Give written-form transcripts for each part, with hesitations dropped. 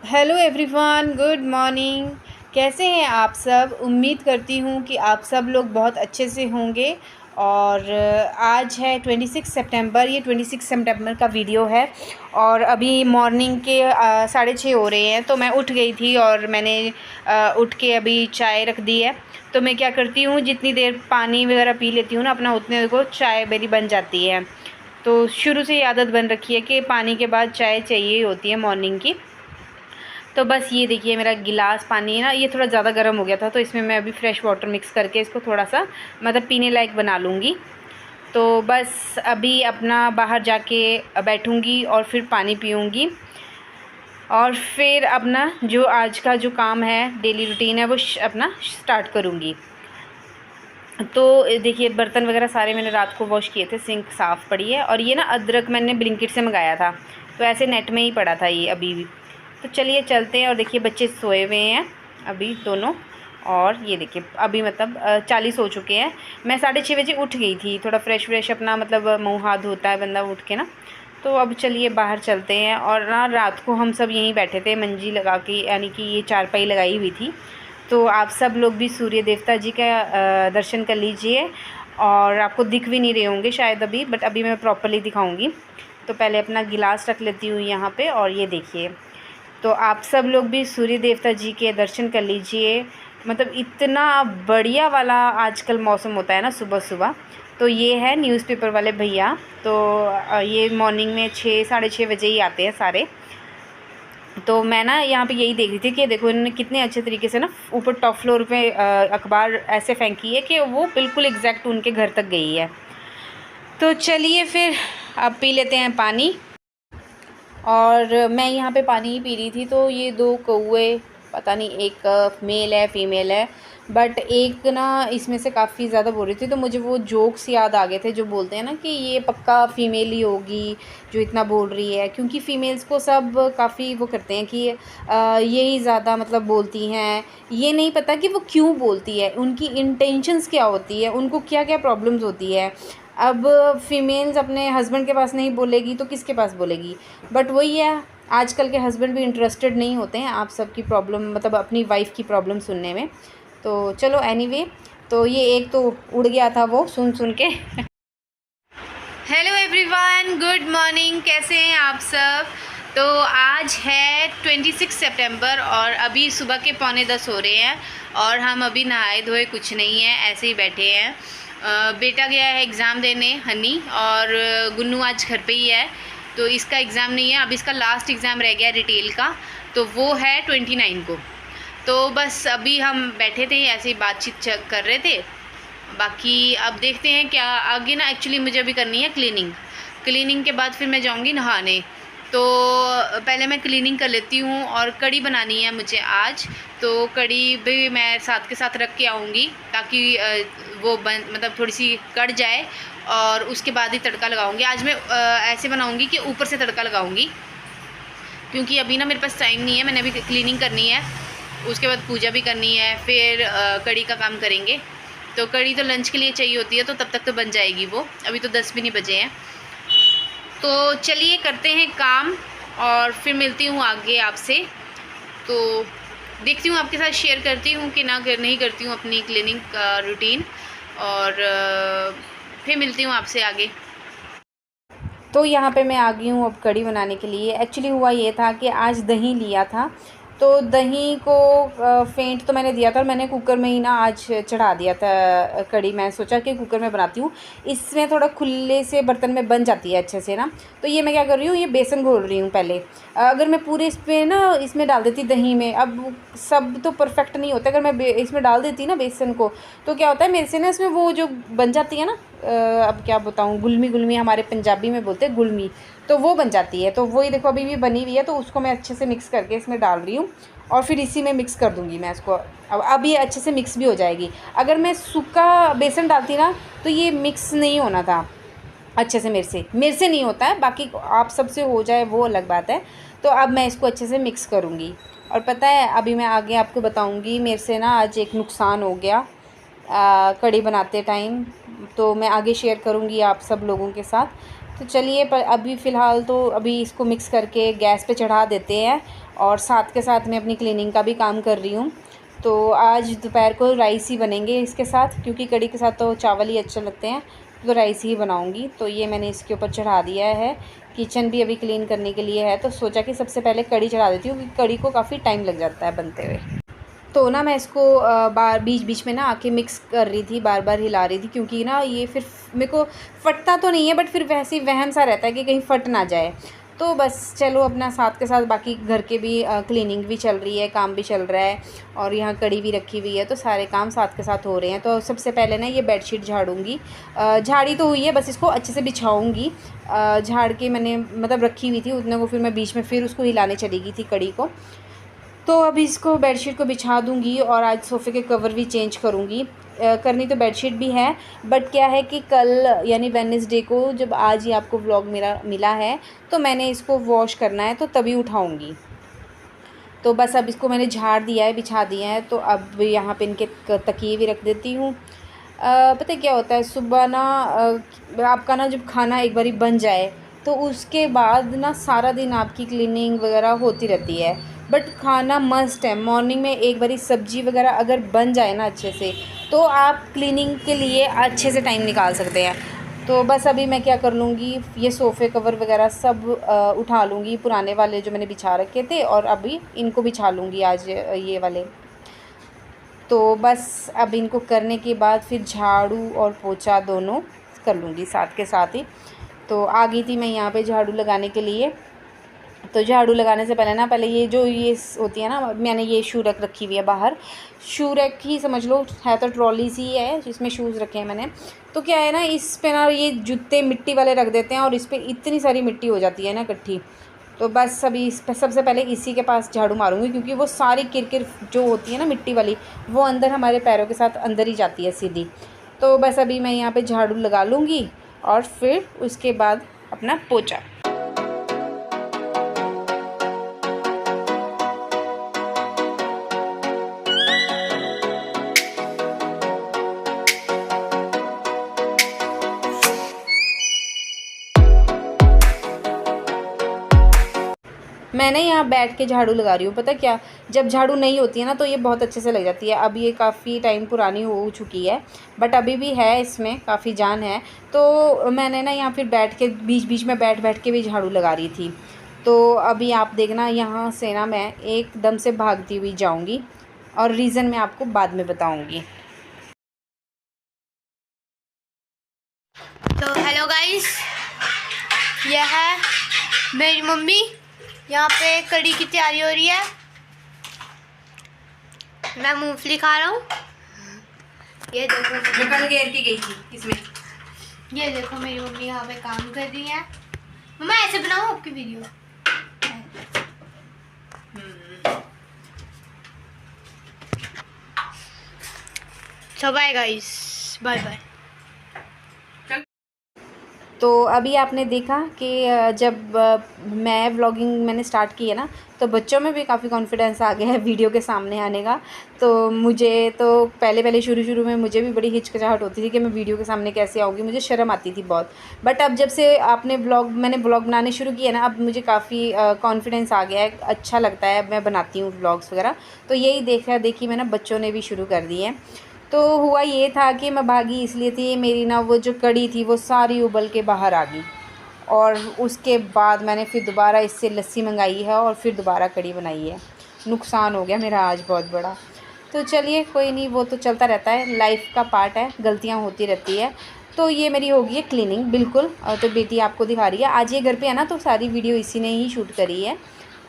Hello everyone, good morning. कैसे हैं आप सब? उम्मीद करती हूँ कि आप सब लोग बहुत अच्छे से होंगे। और आज है 26 सितंबर। ये 26 सितंबर का वीडियो है। और अभी मॉर्निंग के 6:30 हो रहे हैं। तो मैं उठ गई थी और मैंने उठ के अभी चाय रख दी है। तो मैं क्या करती हूँ, जितनी देर पानी वगैरह पी लेती हूँ ना अपना, उतने देर को चाय मेरी बन जाती है। तो शुरू से ही आदत बन रखी है कि पानी के बाद चाय चाहिए होती है मॉर्निंग की। तो बस ये देखिए, मेरा गिलास पानी है ना, ये थोड़ा ज़्यादा गर्म हो गया था, तो इसमें मैं अभी फ़्रेश वाटर मिक्स करके इसको थोड़ा सा मतलब पीने लायक बना लूँगी। तो बस अभी अपना बाहर जाके बैठूँगी और फिर पानी पीऊँगी। और फिर अपना जो आज का जो काम है, डेली रूटीन है, वो अपना स्टार्ट करूँगी। तो देखिए, बर्तन वगैरह सारे मैंने रात को वॉश किए थे, सिंक साफ़ पड़ी है। और ये ना अदरक मैंने ब्लिंकिट से मंगाया था, तो ऐसे नेट में ही पड़ा था ये अभी भी। तो चलिए चलते हैं। और देखिए, बच्चे सोए हुए हैं अभी दोनों। और ये देखिए अभी मतलब 40 हो चुके हैं। मैं 6:30 बजे उठ गई थी, थोड़ा फ्रेश अपना मतलब मुँह हाथ धोता है बंदा उठ के ना। तो अब चलिए बाहर चलते हैं। और ना रात को हम सब यहीं बैठे थे मंजी लगा के, यानी कि ये चारपाई लगाई हुई थी। तो आप सब लोग भी सूर्य देवता जी का दर्शन कर लीजिए। और आपको दिख भी नहीं रहे होंगे शायद अभी, बट अभी मैं प्रॉपर्ली दिखाऊंगी। तो पहले अपना गिलास रख लेती हूँ यहाँ पे। और ये देखिए, तो आप सब लोग भी सूर्य देवता जी के दर्शन कर लीजिए। मतलब इतना बढ़िया वाला आजकल मौसम होता है ना सुबह सुबह। तो ये है न्यूज़पेपर वाले भैया। तो ये मॉर्निंग में 6 साढ़े 6 बजे ही आते हैं सारे। तो मैं ना यहाँ पे यही देख रही थी कि देखो इन्होंने कितने अच्छे तरीके से ना ऊपर टॉप फ्लोर पे अखबार ऐसे फेंकी है कि वो बिल्कुल एग्जैक्ट उनके घर तक गई है। तो चलिए फिर अब पी लेते हैं पानी। और मैं यहाँ पे पानी ही पी रही थी, तो ये दो कौए, पता नहीं एक मेल है फीमेल है, बट एक ना इसमें से काफ़ी ज़्यादा बोल रही थी। तो मुझे वो जोक्स याद आ गए थे जो बोलते हैं ना कि ये पक्का फ़ीमेल ही होगी जो इतना बोल रही है, क्योंकि फ़ीमेल्स को सब काफ़ी वो करते हैं कि यही ज़्यादा मतलब बोलती हैं। ये नहीं पता कि वो क्यों बोलती है, उनकी इंटेंशंस क्या होती है, उनको क्या क्या प्रॉब्लम्स होती है। अब फीमेल्स अपने हस्बैंड के पास नहीं बोलेगी तो किसके पास बोलेगी? बट वही है, आजकल के हस्बैंड भी इंटरेस्टेड नहीं होते हैं आप सबकी प्रॉब्लम, मतलब अपनी वाइफ की प्रॉब्लम सुनने में। तो चलो एनीवे, तो ये एक तो उड़ गया था वो सुन सुन के। Hello everyone, good morning. कैसे हैं आप सब? तो आज है 26 सितंबर और अभी सुबह के 9:45 हो रहे हैं। और हम अभी नहाए धोए कुछ नहीं है, ऐसे ही बैठे हैं। बेटा गया है एग्ज़ाम देने, हनी, और गुन्नू आज घर पे ही है। तो इसका एग्ज़ाम नहीं है, अब इसका लास्ट एग्ज़ाम रह गया रिटेल का, तो वो है 29 को। तो बस अभी हम बैठे थे ऐसे ही बातचीत कर रहे थे। बाकी अब देखते हैं क्या आगे ना। एक्चुअली मुझे अभी करनी है क्लीनिंग के बाद फिर मैं जाऊंगी नहाने। तो पहले मैं क्लीनिंग कर लेती हूँ। और कड़ी बनानी है मुझे आज, तो कड़ी भी मैं साथ के साथ रख के आऊँगी ताकि वो मतलब थोड़ी सी कट जाए। और उसके बाद ही तड़का लगाऊंगी। आज मैं ऐसे बनाऊंगी कि ऊपर से तड़का लगाऊंगी, क्योंकि अभी ना मेरे पास टाइम नहीं है। मैंने अभी क्लीनिंग करनी है, उसके बाद पूजा भी करनी है, फिर कड़ी का काम करेंगे। तो कड़ी तो लंच के लिए चाहिए होती है, तो तब तक तो बन जाएगी वो। अभी तो 10 भी नहीं बजे हैं। तो चलिए करते हैं काम और फिर मिलती हूँ आगे आपसे। तो देखती हूँ आपके साथ शेयर करती हूँ कि नहीं करती हूँ अपनी क्लीनिंग का रूटीन। और फिर मिलती हूँ आपसे आगे। तो यहाँ पे मैं आ गई हूँ अब कड़ी बनाने के लिए। एक्चुअली हुआ ये था कि आज दही लिया था, तो दही को फेंट तो मैंने दिया था और मैंने कुकर में ही ना आज चढ़ा दिया था कड़ी। मैं सोचा कि कुकर में बनाती हूँ, इसमें थोड़ा खुले से बर्तन में बन जाती है अच्छे से ना। तो ये मैं क्या कर रही हूँ, ये बेसन घोल रही हूँ पहले। अगर मैं पूरे इस पर ना इसमें डाल देती दही में, अब सब तो परफेक्ट नहीं होता। अगर मैं इसमें डाल देती ना बेसन को, तो क्या होता है मेरे से ना इसमें वो जो बन जाती है ना, अब क्या बताऊँ, गुलमी गुलमी हमारे पंजाबी में बोलते हैं गुलमी, तो वो बन जाती है। तो वही देखो अभी भी बनी हुई है, तो उसको मैं अच्छे से मिक्स करके इसमें डाल रही हूँ। और फिर इसी में मिक्स कर दूँगी मैं इसको। अब ये अच्छे से मिक्स भी हो जाएगी। अगर मैं सूखा बेसन डालती ना तो ये मिक्स नहीं होना था अच्छे से। मेरे से नहीं होता है, बाकी आप सबसे हो जाए वो अलग बात है। तो अब मैं इसको अच्छे से मिक्स करूँगी। और पता है अभी मैं आगे आपको बताऊँगी, मेरे से ना आज एक नुकसान हो गया कड़ी बनाते टाइम, तो मैं आगे शेयर करूँगी आप सब लोगों के साथ। तो चलिए, पर अभी फ़िलहाल तो अभी इसको मिक्स करके गैस पे चढ़ा देते हैं और साथ के साथ मैं अपनी क्लीनिंग का भी काम कर रही हूँ। तो आज दोपहर को राइस ही बनेंगे इसके साथ, क्योंकि कड़ी के साथ तो चावल ही अच्छे लगते हैं, तो राइस ही बनाऊँगी। तो ये मैंने इसके ऊपर चढ़ा दिया है। किचन भी अभी क्लीन करने के लिए है, तो सोचा कि सबसे पहले कड़ी चढ़ा देती हूँ, क्योंकि कड़ी को काफ़ी टाइम लग जाता है बनते हुए। तो ना मैं इसको बार बीच बीच में ना आके मिक्स कर रही थी, बार बार हिला रही थी, क्योंकि ना ये फिर मेरे को फटता तो नहीं है, बट फिर वैसे ही वहम सा रहता है कि कहीं फट ना जाए। तो बस चलो अपना साथ के साथ बाकी घर के भी क्लीनिंग भी चल रही है, काम भी चल रहा है, और यहाँ कड़ी भी रखी हुई है, तो सारे काम साथ के साथ हो रहे हैं। तो सबसे पहले ना ये बेडशीट झाड़ूंगी। झाड़ी तो हुई है, बस इसको अच्छे से बिछाऊँगी। झाड़ के मैंने मतलब रखी हुई थी उतने को, फिर मैं बीच में फिर उसको हिलाने चली गई थी कड़ी को। तो अभी इसको बेडशीट को बिछा दूँगी, और आज सोफ़े के कवर भी चेंज करूँगी। करनी तो बेडशीट भी है, बट क्या है कि कल यानी वेडनेसडे को, जब आज ही आपको व्लॉग मेरा मिला है, तो मैंने इसको वॉश करना है, तो तभी उठाऊँगी। तो बस अब इसको मैंने झाड़ दिया है, बिछा दिया है, तो अब यहाँ पे इनके तकिए भी रख देती हूँ। पता है क्या होता है, सुबह ना आपका ना जब खाना एक बारी बन जाए, तो उसके बाद ना सारा दिन आपकी क्लीनिंग वगैरह होती रहती है। बट खाना मस्ट है, मॉर्निंग में एक बारी सब्ज़ी वगैरह अगर बन जाए ना अच्छे से, तो आप क्लीनिंग के लिए अच्छे से टाइम निकाल सकते हैं। तो बस अभी मैं क्या कर लूँगी, ये सोफ़े कवर वगैरह सब उठा लूँगी, पुराने वाले जो मैंने बिछा रखे थे, और अभी इनको बिछा लूँगी आज ये वाले। तो बस अब इनको करने के बाद फिर झाड़ू और पोछा दोनों कर लूँगी साथ के साथ ही। तो आ गई थी मैं यहाँ पे झाड़ू लगाने के लिए। तो झाड़ू लगाने से पहले ना, पहले ये जो ये होती है ना, मैंने ये शू रैक रखी हुई है बाहर। शू रैक ही समझ लो, है तो ट्रॉली सी है जिसमें शूज़ रखे हैं मैंने। तो क्या है ना, इस पे ना ये जूते मिट्टी वाले रख देते हैं, और इस पर इतनी सारी मिट्टी हो जाती है ना इकट्ठी। तो बस अभी इस पर सबसे पहले इसी के पास झाड़ू मारूंगी, क्योंकि वो सारी किरकिर जो होती है ना मिट्टी वाली, वो अंदर हमारे पैरों के साथ अंदर ही जाती है सीधी। तो बस अभी मैं यहाँ पे झाड़ू लगा लूँगी, और फिर उसके बाद अपना पोछा। मैं यहाँ बैठ के झाड़ू लगा रही हूँ। पता क्या, जब झाड़ू नहीं होती है ना, तो ये बहुत अच्छे से लग जाती है। अब ये काफ़ी टाइम पुरानी हो चुकी है, बट अभी भी है, इसमें काफ़ी जान है। तो मैंने ना यहाँ फिर बैठ के बीच बीच में बैठ के भी झाड़ू लगा रही थी। तो अभी आप देखना, यहाँ से ना मैं एकदम से भागती हुई जाऊँगी, और रीज़न मैं आपको बाद में बताऊँगी। तो हेलो गाइस, यह है मेरी मम्मी। यहाँ पे कड़ी की तैयारी हो रही है। मैं मूंगफली खा रहा हूँ। ये देखो, जो कल घेर के गई थी इसमें। ये देखो मेरी मम्मी यहाँ पे काम कर रही है। मम्मा ऐसे बनाओ आपकी वीडियो। तो बाय गाइस, बाय बाय। तो अभी आपने देखा कि जब मैं व्लॉगिंग मैंने स्टार्ट की है ना, तो बच्चों में भी काफ़ी कॉन्फिडेंस आ गया है वीडियो के सामने आने का। तो मुझे तो पहले शुरू में मुझे भी बड़ी हिचकिचाहट होती थी कि मैं वीडियो के सामने कैसे आऊँगी, मुझे शर्म आती थी बहुत। बट अब जब से मैंने व्लॉग बनाने शुरू किए ना, अब मुझे काफ़ी कॉन्फिडेंस आ गया है, अच्छा लगता है, मैं बनाती हूँ व्लॉग्स वगैरह। तो यही देखी मैंने, बच्चों ने भी शुरू कर दिए। तो हुआ ये था कि मैं भागी इसलिए थी, मेरी ना वो जो कड़ी थी वो सारी उबल के बाहर आ गई, और उसके बाद मैंने फिर दोबारा इससे लस्सी मंगाई है, और फिर दोबारा कड़ी बनाई है। नुकसान हो गया मेरा आज बहुत बड़ा। तो चलिए कोई नहीं, वो तो चलता रहता है, लाइफ का पार्ट है, गलतियाँ होती रहती है। तो ये मेरी हो गई है क्लीनिंग बिल्कुल। तो बेटी आपको दिखा रही है, आज ये घर पे है ना, तो सारी वीडियो इसी ने ही शूट करी है।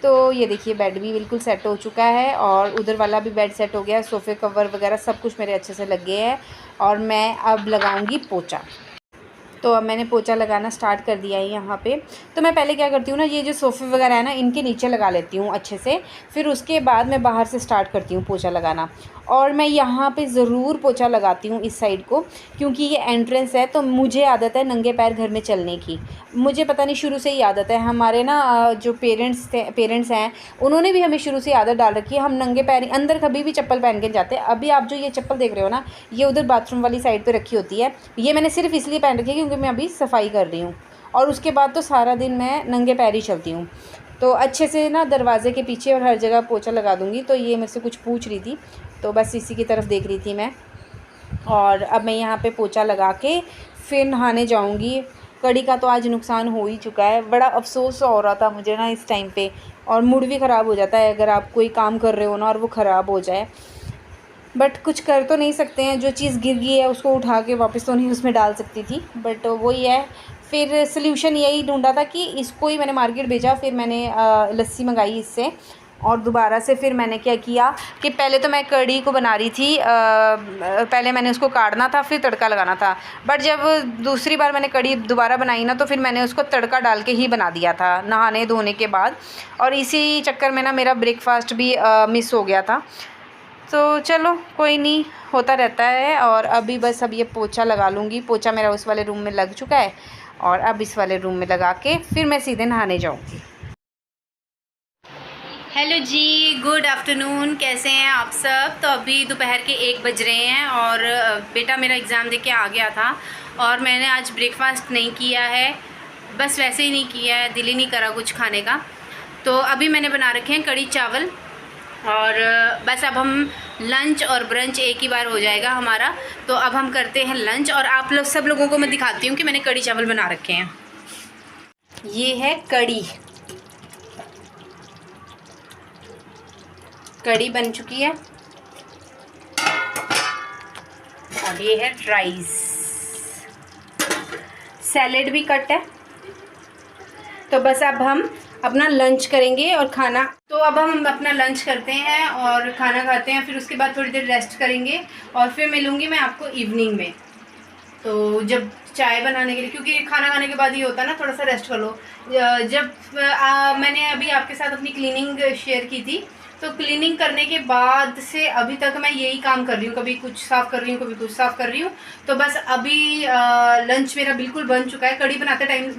तो ये देखिए बेड भी बिल्कुल सेट हो चुका है, और उधर वाला भी बेड सेट हो गया, सोफ़े कवर वगैरह सब कुछ मेरे अच्छे से लग गए हैं। और मैं अब लगाऊंगी पोछा। तो अब मैंने पोछा लगाना स्टार्ट कर दिया है यहाँ पे। तो मैं पहले क्या करती हूँ ना, ये जो सोफ़े वगैरह है ना, इनके नीचे लगा लेती हूँ अच्छे से, फिर उसके बाद मैं बाहर से स्टार्ट करती हूँ पोछा लगाना। और मैं यहाँ पे ज़रूर पोछा लगाती हूँ इस साइड को, क्योंकि ये एंट्रेंस है। तो मुझे आदत है नंगे पैर घर में चलने की, मुझे पता नहीं शुरू से ही आदत है। हमारे ना जो पेरेंट्स हैं, उन्होंने भी हमें शुरू से आदत डाल रखी है, हम नंगे पैर अंदर कभी भी चप्पल पहन के जाते हैं। अभी आप जो ये चप्पल देख रहे हो ना, ये उधर बाथरूम वाली साइड पर रखी होती है, ये मैंने सिर्फ इसलिए पहन रखी है क्योंकि मैं अभी सफाई कर रही हूँ, और उसके बाद तो सारा दिन मैं नंगे पैर ही चलती हूँ। तो अच्छे से ना दरवाज़े के पीछे और हर जगह पोछा लगा दूँगी। तो ये मेरे से कुछ पूछ रही थी, तो बस इसी की तरफ देख रही थी मैं। और अब मैं यहाँ पे पोछा लगा के फिर नहाने जाऊँगी। कड़ी का तो आज नुकसान हो ही चुका है। बड़ा अफ़सोस हो रहा था मुझे ना इस टाइम पे, और मूड भी ख़राब हो जाता है अगर आप कोई काम कर रहे हो ना और वो ख़राब हो जाए। बट कुछ कर तो नहीं सकते हैं, जो चीज़ गिर गई है उसको उठा के वापस तो नहीं उसमें डाल सकती थी। बट वही है, फिर सल्यूशन यही ढूंढा था कि इसको ही मैंने मार्केट भेजा। फिर मैंने लस्सी मंगाई इससे, और दोबारा से फिर मैंने क्या किया कि पहले तो मैं कड़ी को बना रही थी, पहले मैंने उसको काटना था फिर तड़का लगाना था। बट जब दूसरी बार मैंने कड़ी दोबारा बनाई ना, तो फिर मैंने उसको तड़का डाल के ही बना दिया था नहाने धोने के बाद, और इसी चक्कर में ना मेरा ब्रेकफास्ट भी मिस हो गया था। तो चलो कोई नहीं, होता रहता है। और अभी बस अब ये पोछा लगा लूँगी। पोछा मेरा उस वाले रूम में लग चुका है, और अब इस वाले रूम में लगा के फिर मैं सीधे नहाने जाऊँगी। हेलो जी, गुड आफ्टरनून, कैसे हैं आप सब। तो अभी दोपहर के 1 बज रहे हैं, और बेटा मेरा एग्ज़ाम देके आ गया था, और मैंने आज ब्रेकफास्ट नहीं किया है, बस वैसे ही नहीं किया है, दिल ही नहीं करा कुछ खाने का। तो अभी मैंने बना रखे हैं कड़ी चावल, और बस अब हम लंच और ब्रंच एक ही बार हो जाएगा हमारा। तो अब हम करते हैं लंच, और आप लोग सब लोगों को मैं दिखाती हूँ कि मैंने कड़ी चावल बना रखे हैं। ये है कड़ी, कड़ी बन चुकी है, और ये है राइस, सैलेड भी कट है। तो बस अब हम अपना लंच करेंगे और खाना, तो अब हम अपना लंच करते हैं और खाना खाते हैं, फिर उसके बाद थोड़ी देर रेस्ट करेंगे, और फिर मिलूँगी मैं आपको इवनिंग में। तो जब चाय बनाने के लिए, क्योंकि खाना खाने के बाद ये होता है ना थोड़ा सा रेस्ट कर लो। जब मैंने अभी आपके साथ अपनी क्लीनिंग शेयर की थी, तो क्लीनिंग करने के बाद से अभी तक मैं यही काम कर रही हूँ, कभी कुछ साफ़ कर रही हूँ, कभी कुछ साफ़ कर रही हूँ। तो बस अभी लंच मेरा बिल्कुल बन चुका है। कड़ी बनाते टाइम,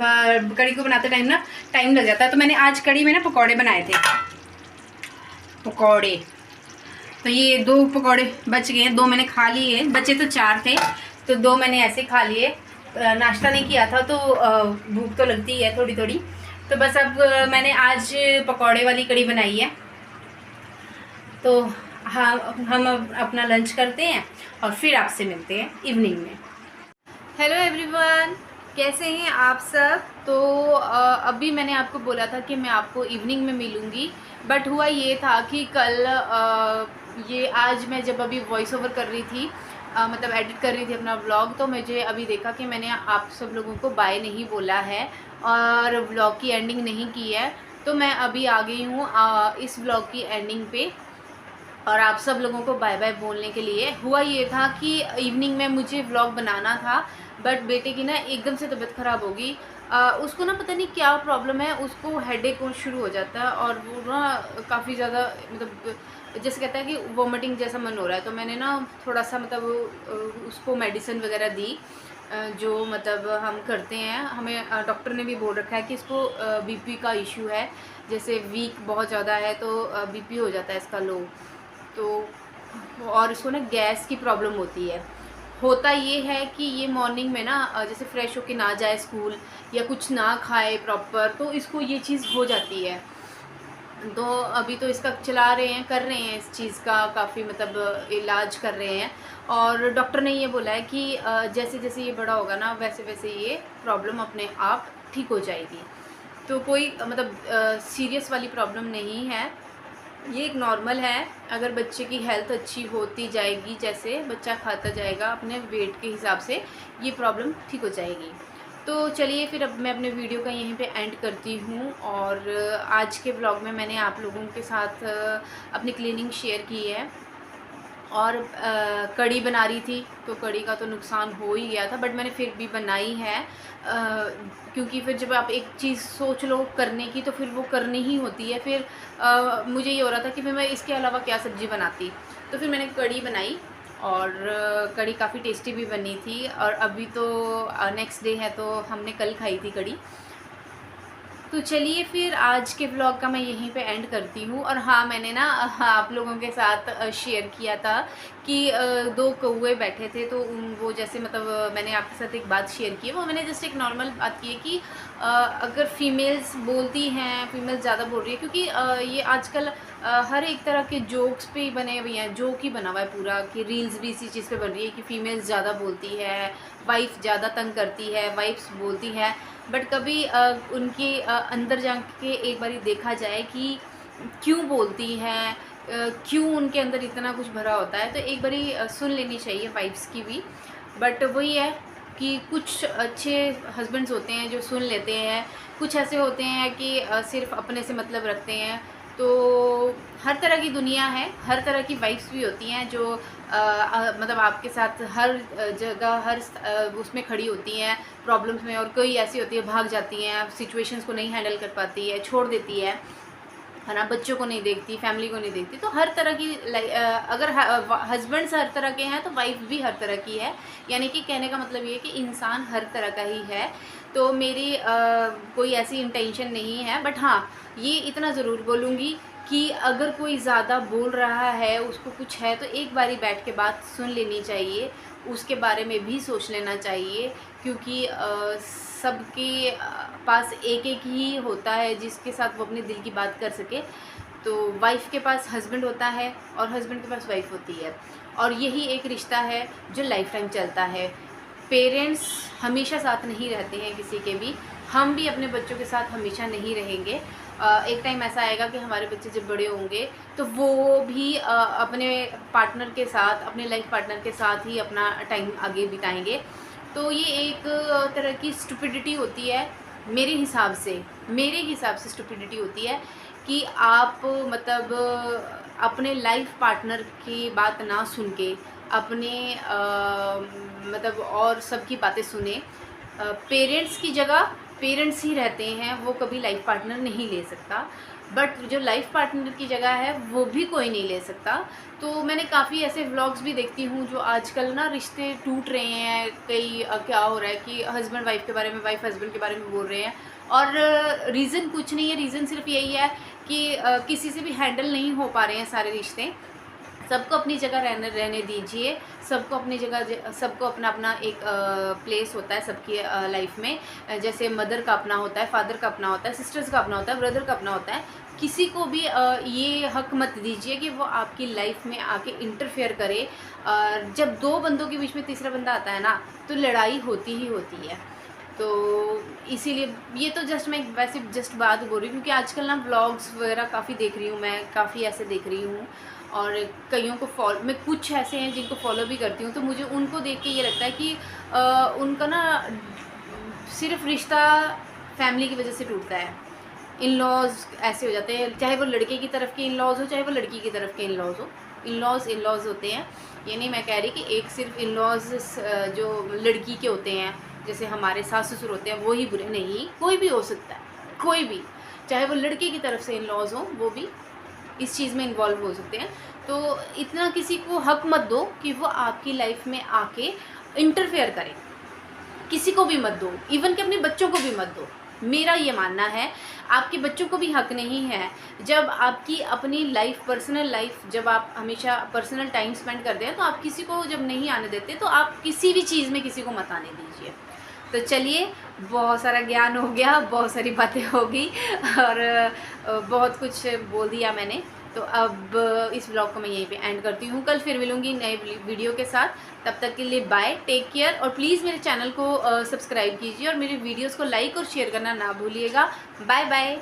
कड़ी को बनाते टाइम ना टाइम लग जाता है। तो मैंने आज कड़ी में ना पकौड़े बनाए थे, पकौड़े। तो ये 2 पकौड़े बच गए हैं, 2 मैंने खा लिए, बचे तो 4 थे, तो 2 मैंने ऐसे खा लिए। नाश्ता नहीं किया था तो भूख तो लगती है थोड़ी थोड़ी। तो बस अब मैंने आज पकौड़े वाली कड़ी बनाई है। तो हम अब अपना लंच करते हैं, और फिर आपसे मिलते हैं इवनिंग में। हेलो एवरीवन, कैसे हैं आप सब। तो अभी मैंने आपको बोला था कि मैं आपको इवनिंग में मिलूँगी, बट हुआ ये था कि कल ये आज मैं जब अभी वॉइस ओवर कर रही थी, मतलब एडिट कर रही थी अपना व्लॉग, तो मुझे अभी देखा कि मैंने आप सब लोगों को बाय नहीं बोला है और व्लॉग की एंडिंग नहीं की है। तो मैं अभी आ गई हूँ इस व्लॉग की एंडिंग पे, और आप सब लोगों को बाय बाय बोलने के लिए। हुआ ये था कि इवनिंग में मुझे व्लॉग बनाना था, बट बेटे की ना एकदम से तबीयत ख़राब होगी। उसको ना पता नहीं क्या प्रॉब्लम है, उसको हेडेक शुरू हो जाता है, और वो ना काफ़ी ज़्यादा मतलब जैसे कहता है कि वोमिटिंग जैसा मन हो रहा है। तो मैंने ना थोड़ा सा मतलब उसको मेडिसिन वगैरह दी, जो मतलब हम करते हैं। हमें डॉक्टर ने भी बोल रखा है कि इसको बीपी का इशू है, जैसे वीक बहुत ज़्यादा है तो बीपी हो जाता है इसका लो। तो और इसको ना गैस की प्रॉब्लम होती है। होता ये है कि ये मॉर्निंग में ना जैसे फ्रेश होके ना जाए स्कूल, या कुछ ना खाए प्रॉपर, तो इसको ये चीज़ हो जाती है। तो अभी तो इसका चला रहे हैं, कर रहे हैं इस चीज़ का काफ़ी मतलब इलाज कर रहे हैं, और डॉक्टर ने ये बोला है कि जैसे जैसे ये बड़ा होगा ना वैसे वैसे ये प्रॉब्लम अपने आप ठीक हो जाएगी। तो कोई मतलब सीरियस वाली प्रॉब्लम नहीं है, ये एक नॉर्मल है। अगर बच्चे की हेल्थ अच्छी होती जाएगी, जैसे बच्चा खाता जाएगा अपने वेट के हिसाब से, ये प्रॉब्लम ठीक हो जाएगी। तो चलिए फिर अब मैं अपने वीडियो का यहीं पे एंड करती हूँ, और आज के ब्लॉग में मैंने आप लोगों के साथ अपनी क्लीनिंग शेयर की है, और कड़ी बना रही थी, तो कड़ी का तो नुकसान हो ही गया था, बट मैंने फिर भी बनाई है। क्योंकि फिर जब आप एक चीज़ सोच लो करने की, तो फिर वो करनी ही होती है। फिर मुझे ये हो रहा था कि फिर मैं इसके अलावा क्या सब्ज़ी बनाती, तो फिर मैंने कड़ी बनाई, और कड़ी काफ़ी टेस्टी भी बनी थी। और अभी तो नेक्स्ट डे है, तो हमने कल खाई थी कड़ी। तो चलिए फिर आज के ब्लॉग का मैं यहीं पे एंड करती हूँ। और हाँ, मैंने ना आप लोगों के साथ शेयर किया था कि 2 कौवे बैठे थे, तो वो जैसे मतलब मैंने आपके साथ एक बात शेयर की है, वो मैंने जस्ट एक नॉर्मल बात की है कि अगर फीमेल्स बोलती हैं, फीमेल्स ज़्यादा बोल रही है, क्योंकि ये आजकल हर एक तरह के जोक्स पे ही बने हुए हैं, जोक ही बना हुआ है पूरा, कि रील्स भी इसी चीज़ पे बन रही है कि फ़ीमेल्स ज़्यादा बोलती है, वाइफ ज़्यादा तंग करती है, वाइफ्स बोलती है। बट कभी उनके अंदर जाके एक बारी देखा जाए कि क्यों बोलती हैं, क्यों उनके अंदर इतना कुछ भरा होता है, तो एक बारी सुन लेनी चाहिए वाइफ्स की भी। बट वही है कि कुछ अच्छे हस्बैंड्स होते हैं जो सुन लेते हैं, कुछ ऐसे होते हैं कि सिर्फ अपने से मतलब रखते हैं। तो हर तरह की दुनिया है, हर तरह की वाइफ्स भी होती हैं जो मतलब आपके साथ हर जगह हर उसमें खड़ी होती हैं प्रॉब्लम्स में, और कोई ऐसी होती है भाग जाती हैं, सिचुएशंस को नहीं हैंडल कर पाती है, छोड़ देती है ना, बच्चों को नहीं देखती, फैमिली को नहीं देखती। तो हर तरह की अगर हस्बैंड्स हर तरह के हैं तो वाइफ भी हर तरह की है। यानी कि कहने का मतलब ये है कि इंसान हर तरह का ही है। तो मेरी कोई ऐसी इंटेंशन नहीं है, बट हाँ, ये इतना ज़रूर बोलूँगी कि अगर कोई ज़्यादा बोल रहा है, उसको कुछ है, तो एक बारी बैठ के बात सुन लेनी चाहिए, उसके बारे में भी सोच लेना चाहिए, क्योंकि सबके पास एक एक ही होता है जिसके साथ वो अपने दिल की बात कर सके। तो वाइफ़ के पास हस्बैंड होता है और हस्बैंड के पास वाइफ़ होती है, और यही एक रिश्ता है जो लाइफ टाइम चलता है। पेरेंट्स हमेशा साथ नहीं रहते हैं किसी के भी, हम भी अपने बच्चों के साथ हमेशा नहीं रहेंगे। एक टाइम ऐसा आएगा कि हमारे बच्चे जब बड़े होंगे तो वो भी अपने पार्टनर के साथ, अपने लाइफ पार्टनर के साथ ही अपना टाइम आगे बिताएंगे। तो ये एक तरह की स्टुपिडिटी होती है मेरे हिसाब से स्टुपिडिटी होती है कि आप मतलब अपने लाइफ पार्टनर की बात ना सुन के अपने मतलब और सबकी बातें सुने। पेरेंट्स की जगह पेरेंट्स ही रहते हैं, वो कभी लाइफ पार्टनर नहीं ले सकता, बट जो लाइफ पार्टनर की जगह है वो भी कोई नहीं ले सकता। तो मैंने काफ़ी ऐसे व्लॉग्स भी देखती हूँ जो आजकल ना रिश्ते टूट रहे हैं, कई क्या हो रहा है कि हस्बैंड वाइफ के बारे में, वाइफ हस्बैंड के बारे में बोल रहे हैं, और रीज़न कुछ नहीं है, रीज़न सिर्फ यही है कि किसी से भी हैंडल नहीं हो पा रहे हैं सारे रिश्ते। सबको अपनी जगह रहने दीजिए, सबको अपनी जगह, सबको अपना अपना एक प्लेस होता है सबकी लाइफ में। जैसे मदर का अपना होता है, फादर का अपना होता है, सिस्टर्स का अपना होता है, ब्रदर का अपना होता है। किसी को भी ये हक मत दीजिए कि वो आपकी लाइफ में आके इंटरफेयर करे। जब 2 बंदों के बीच में तीसरा बंदा आता है ना, तो लड़ाई होती ही होती है। तो इसीलिए ये तो मैं वैसे बात बोल रही हूँ, क्योंकि आजकल ना व्लॉग्स वगैरह काफ़ी देख रही हूँ मैं, काफ़ी ऐसे देख रही हूँ, और कईयों को मैं कुछ ऐसे हैं जिनको फॉलो भी करती हूँ, तो मुझे उनको देख के ये लगता है कि उनका ना सिर्फ रिश्ता फैमिली की वजह से टूटता है। इन लॉज ऐसे हो जाते हैं, चाहे वो लड़के की तरफ के इन लॉज हो, चाहे वो लड़की की तरफ के इन लॉज हो। इन लॉज होते हैं, ये नहीं मैं कह रही कि एक सिर्फ इन लॉज जो लड़की के होते हैं, जैसे हमारे सास ससुर होते हैं, वो ही बुरे नहीं, कोई भी हो सकता है, कोई भी, चाहे वो लड़के की तरफ से इन लॉज हो, वो भी इस चीज़ में इन्वॉल्व हो सकते हैं। तो इतना किसी को हक मत दो कि वो आपकी लाइफ में आके इंटरफेयर करे, किसी को भी मत दो, इवन कि अपने बच्चों को भी मत दो। मेरा ये मानना है, आपके बच्चों को भी हक नहीं है। जब आपकी अपनी लाइफ, पर्सनल लाइफ, जब आप हमेशा पर्सनल टाइम स्पेंड करते हैं, तो आप किसी को जब नहीं आने देते, तो आप किसी भी चीज़ में किसी को मत आने दीजिए। तो चलिए, बहुत सारा ज्ञान हो गया, बहुत सारी बातें हो गई, और बहुत कुछ बोल दिया मैंने। तो अब इस ब्लॉग को मैं यहीं पे एंड करती हूँ। कल फिर मिलूँगी नए वीडियो के साथ। तब तक के लिए बाय, टेक केयर, और प्लीज़ मेरे चैनल को सब्सक्राइब कीजिए और मेरे वीडियोस को लाइक और शेयर करना ना भूलिएगा। Bye bye.